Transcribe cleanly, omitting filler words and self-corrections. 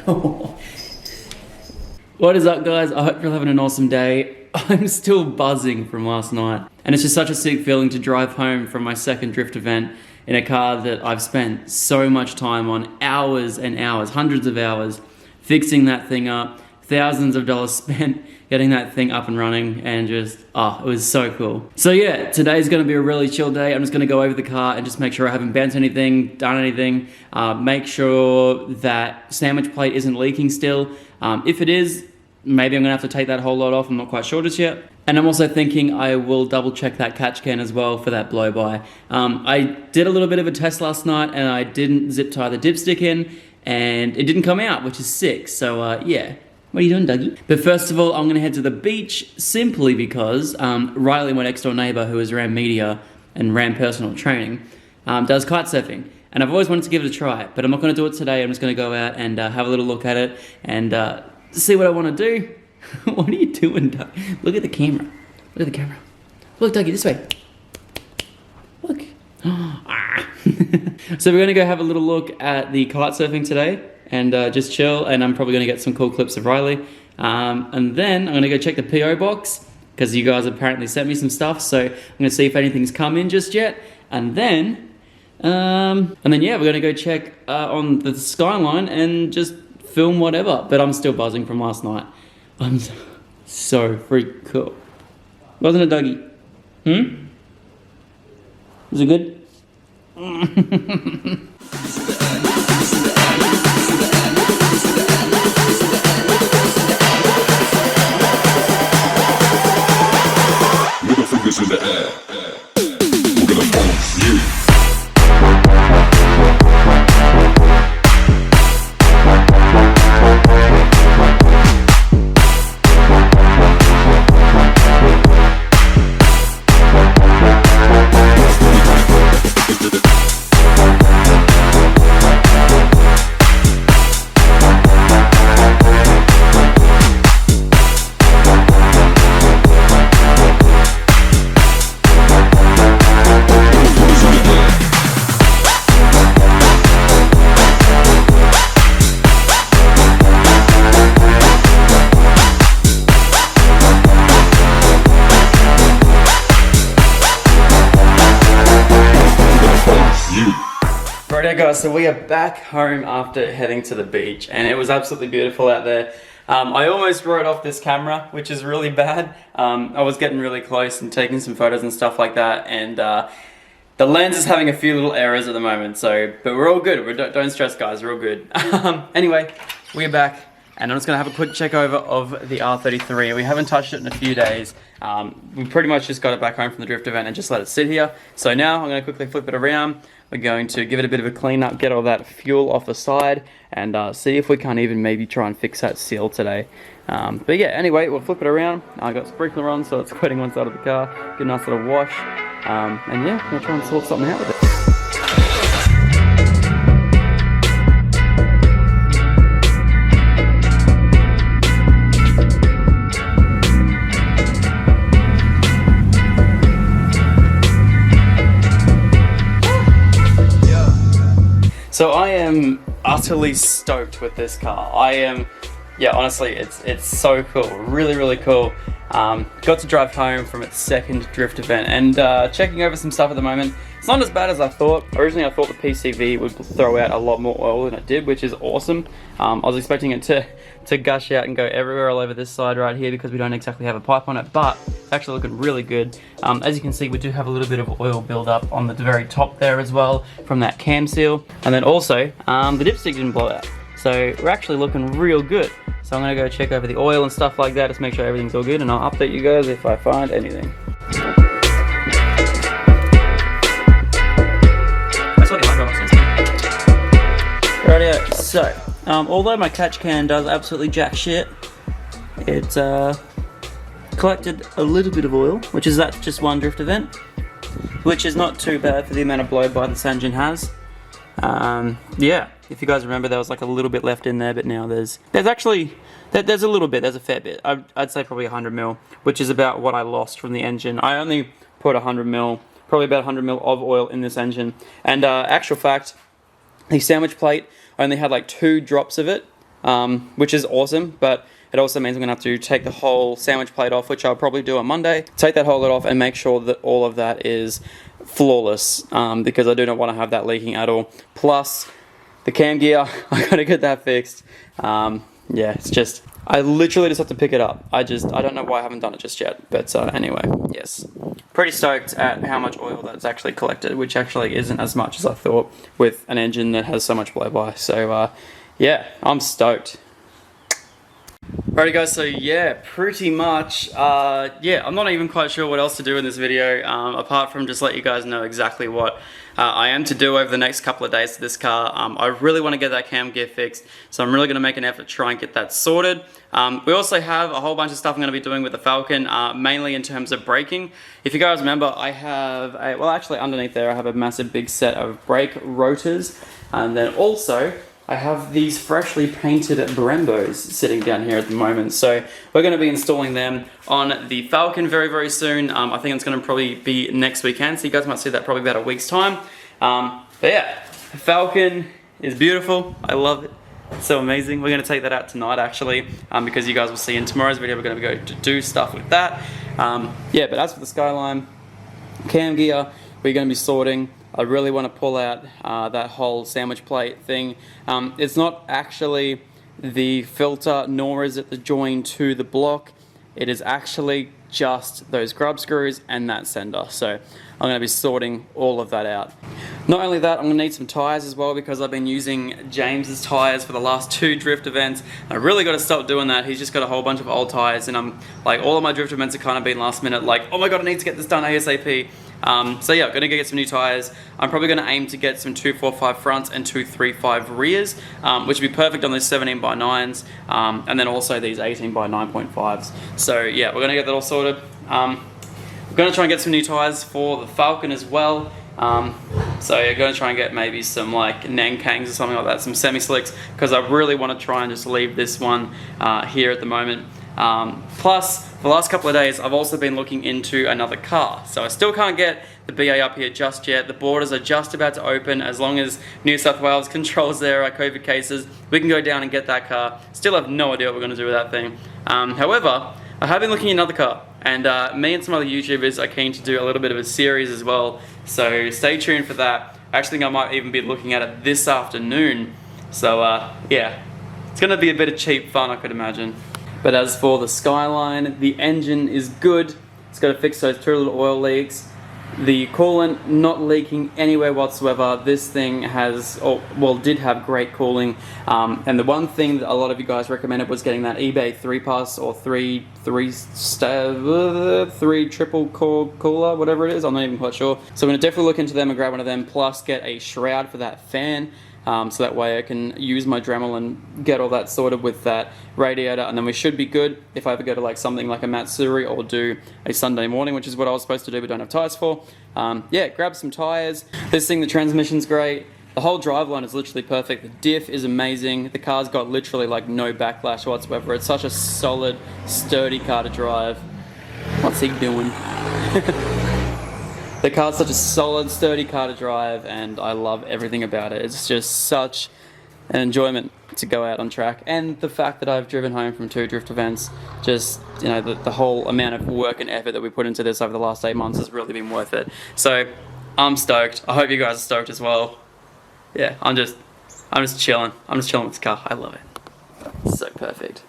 What is up, guys? I hope you're having an awesome day. I'm still buzzing from last night, and it's just such a sick feeling to drive home from my second drift event in a car that I've spent so much time on, hours and hours, hundreds of hours, fixing that thing up, thousands of dollars spent getting that thing up and running, and just, it was so cool. So yeah, today's gonna be a really chill day. I'm just gonna go over the car and just make sure I haven't bent anything, done anything, make sure that sandwich plate isn't leaking still. If it is, maybe I'm gonna have to take that whole lot off. I'm not quite sure just yet. And I'm also thinking I will double check that catch can as well for that blow by. I did a little bit of a test last night and I didn't zip tie the dipstick in and it didn't come out, which is sick. So yeah. What are you doing, Dougie? But first of all, I'm gonna head to the beach simply because Riley, my next door neighbor who is Ram Media and Ram Personal Training, does kite surfing. And I've always wanted to give it a try, but I'm not gonna do it today. I'm just gonna go out and have a little look at it and see what I wanna do. What are you doing, Doug? Look at the camera. Look at the camera. Look, Dougie, this way. Look. So we're gonna go have a little look at the kite surfing today and just chill, and I'm probably gonna get some cool clips of Riley. And then I'm gonna go check the PO box because you guys apparently sent me some stuff, so I'm gonna see if anything's come in just yet. And then yeah, we're gonna go check on the skyline and just film whatever. But I'm still buzzing from last night. I'm so freaking cool. Wasn't it, Dougie? Was it good? Middle fingers in the air. We're gonna bounce you. Righto guys, so we are back home after heading to the beach and it was absolutely beautiful out there. I almost wrote off this camera, which is really bad. I was getting really close and taking some photos and stuff like that, and the lens is having a few little errors at the moment, but we're all good. Don't stress guys, we're all good. Anyway, we're back and I'm just gonna have a quick check over of the R33. We haven't touched it in a few days. We pretty much just got it back home from the drift event and just let it sit here. So now I'm gonna quickly flip it around. We're going to give it a bit of a clean up, get all that fuel off the side, and see if we can't even maybe try and fix that seal today. But yeah, anyway, we'll flip it around. I got sprinkler on, so it's wetting one side of the car. Get a nice little wash. And yeah, I'm gonna try and sort something out with it. So I am utterly stoked with this car. Yeah, honestly, it's so cool, really cool. Got to drive home from its second drift event and checking over some stuff at the moment. It's not as bad as I thought. Originally I thought the PCV would throw out a lot more oil than it did, which is awesome. I was expecting it to gush out and go everywhere all over this side right here because we don't exactly have a pipe on it, but it's actually looking really good. As you can see, we do have a little bit of oil buildup on the very top there as well from that cam seal. And then also, the dipstick didn't blow out. So we're actually looking real good. So I'm gonna go check over the oil and stuff like that, just make sure everything's all good, and I'll update you guys if I find anything. Rightio, so, although my catch can does absolutely jack shit, it collected a little bit of oil, which is at just one drift event, which is not too bad for the amount of blow-by this engine has. Yeah, if you guys remember, there was like a little bit left in there, but now there's actually there's a little bit, there's a fair bit. I'd say probably 100 mil, which is about what I lost from the engine. I only put 100 mil, probably about 100 mil of oil in this engine, and actual fact, the sandwich plate, I only had like 2 drops of it, which is awesome, but it also means I'm going to have to take the whole sandwich plate off, which I'll probably do on Monday. Take that whole lid off and make sure that all of that is flawless, because I do not want to have that leaking at all. Plus, the cam gear, I got to get that fixed. Yeah, it's just, I literally just have to pick it up. I don't know why I haven't done it just yet. But anyway, yes. Pretty stoked at how much oil that's actually collected, which actually isn't as much as I thought with an engine that has so much blow-by. So yeah, I'm stoked. Alrighty guys, so yeah, pretty much, yeah, I'm not even quite sure what else to do in this video, apart from just let you guys know exactly what I am to do over the next couple of days to this car. I really want to get that cam gear fixed, so I'm really going to make an effort to try and get that sorted. We also have a whole bunch of stuff I'm going to be doing with the Falcon, mainly in terms of braking. If you guys remember, I have well actually underneath there I have a massive big set of brake rotors, and then also I have these freshly painted Brembos sitting down here at the moment. So we're going to be installing them on the Falcon very, very soon. I think it's going to probably be next weekend, so you guys might see that probably about a week's time. But yeah, the Falcon is beautiful. I love it. It's so amazing. We're going to take that out tonight actually, because you guys will see in tomorrow's video we're going to go to do stuff with that. Yeah, but as for the Skyline cam gear, we're going to be sorting. I really want to pull out that whole sandwich plate thing. It's not actually the filter, nor is it the join to the block. It is actually just those grub screws and that sender. So I'm going to be sorting all of that out. Not only that, I'm going to need some tyres as well, because I've been using James's tyres for the last 2 drift events. I really got to stop doing that. He's just got a whole bunch of old tyres, and I'm like, all of my drift events have kind of been last minute, like, oh my god, I need to get this done ASAP. So yeah, I'm going to get some new tyres. I'm probably going to aim to get some 245 fronts and 235 rears, which would be perfect on those 17 by 9s, and then also these 18 by 9.5s. So yeah, we're going to get that all sorted. We're going to try and get some new tyres for the Falcon as well. So you're going to try and get maybe some like Nankangs or something like that, some semi-slicks, because I really want to try and just leave this one here at the moment. Plus, for the last couple of days, I've also been looking into another car. So I still can't get the BA up here just yet. The borders are just about to open. As long as New South Wales controls their COVID cases, we can go down and get that car. Still have no idea what we're going to do with that thing. However, I have been looking at another car, and me and some other YouTubers are keen to do a little bit of a series as well. So stay tuned for that. I actually think I might even be looking at it this afternoon. So yeah, it's going to be a bit of cheap fun, I could imagine. But as for the Skyline, the engine is good. It's got to fix those 2 little oil leaks. The coolant not leaking anywhere whatsoever. This thing has, did have great cooling. And the one thing that a lot of you guys recommended was getting that eBay 3-pass or 3 triple core cooler, whatever it is. I'm not even quite sure. So I'm going to definitely look into them and grab one of them, plus get a shroud for that fan. So that way I can use my Dremel and get all that sorted with that radiator, and then we should be good if I ever go to like something like a Matsuri or do a Sunday morning, which is what I was supposed to do but don't have tyres for. Yeah, grab some tyres. This thing, the transmission's great. The whole driveline is literally perfect. The diff is amazing. The car's got literally like no backlash whatsoever. It's such a solid, sturdy car to drive. What's he doing? The car's such a solid, sturdy car to drive, and I love everything about it. It's just such an enjoyment to go out on track. And the fact that I've driven home from 2 drift events, just, you know, the whole amount of work and effort that we put into this over the last 8 months has really been worth it. So, I'm stoked. I hope you guys are stoked as well. Yeah, I'm just chilling. I'm just chilling with this car. I love it. It's so perfect.